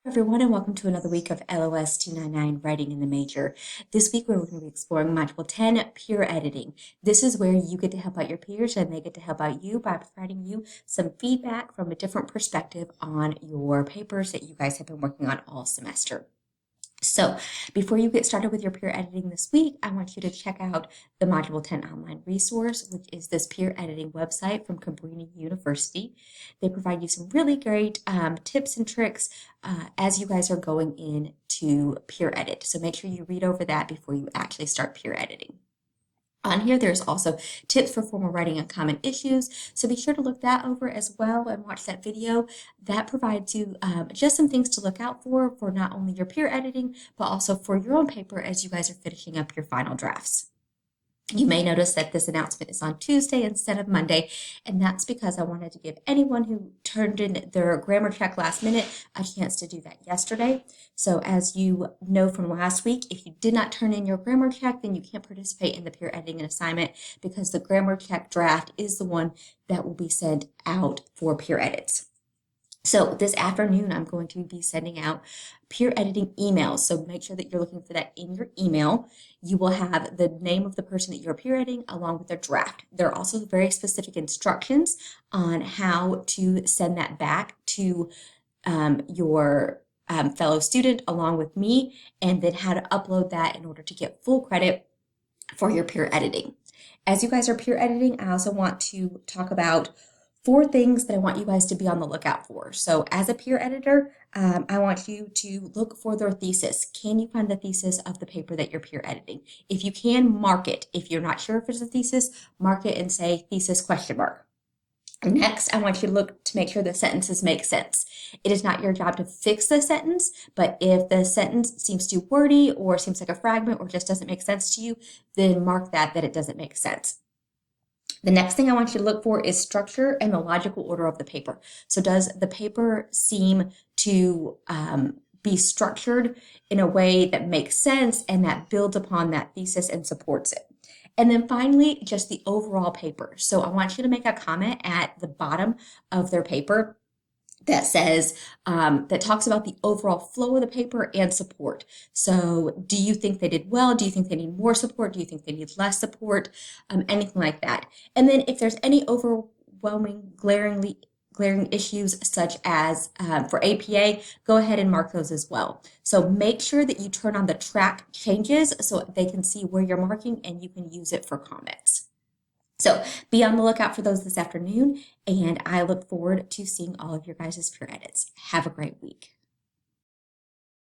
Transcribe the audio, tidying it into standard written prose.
Everyone, and welcome to another week of LOS 299 Writing in the Major. This week, we're going to be exploring Module 10, Peer Editing. This is where you get to help out your peers and they get to help out you by providing you some feedback from a different perspective on your papers that you guys have been working on all semester. So before you get started with your peer editing this week, I want you to check out the Module 10 online resource, which is this peer editing website from Cabrini University. They provide you some really great tips and tricks as you guys are going in to peer edit. So make sure you read over that before you actually start peer editing. On here, there's also tips for formal writing on common issues, so be sure to look that over as well and watch that video. That provides you just some things to look out for not only your peer editing, but also for your own paper as you guys are finishing up your final drafts. You may notice that this announcement is on Tuesday instead of Monday, and that's because I wanted to give anyone who turned in their grammar check last minute a chance to do that yesterday. So as you know from last week, if you did not turn in your grammar check, then you can't participate in the peer editing assignment because the grammar check draft is the one that will be sent out for peer edits. So this afternoon, I'm going to be sending out peer editing emails. So make sure that you're looking for that in your email. You will have the name of the person that you're peer editing along with their draft. There are also very specific instructions on how to send that back to your fellow student along with me, and then how to upload that in order to get full credit for your peer editing. As you guys are peer editing, I also want to talk about 4 things that I want you guys to be on the lookout for. So as a peer editor, I want you to look for their thesis. Can you find the thesis of the paper that you're peer editing? If you can, mark it. If you're not sure if it's a thesis, mark it and say thesis question mark. Next, I want you to look to make sure the sentences make sense. It is not your job to fix the sentence, but if the sentence seems too wordy or seems like a fragment or just doesn't make sense to you, then mark that it doesn't make sense. The next thing I want you to look for is structure and the logical order of the paper. So does the paper seem to be structured in a way that makes sense and that builds upon that thesis and supports it? And then finally, just the overall paper. So I want you to make a comment at the bottom of their paper that says, that talks about the overall flow of the paper and support. So do you think they did well? Do you think they need more support? Do you think they need less support? Anything like that. And then if there's any overwhelming, glaring issues such as for APA, go ahead and mark those as well. So make sure that you turn on the track changes so they can see where you're marking and you can use it for comments. So be on the lookout for those this afternoon, and I look forward to seeing all of your guys' peer edits. Have a great week.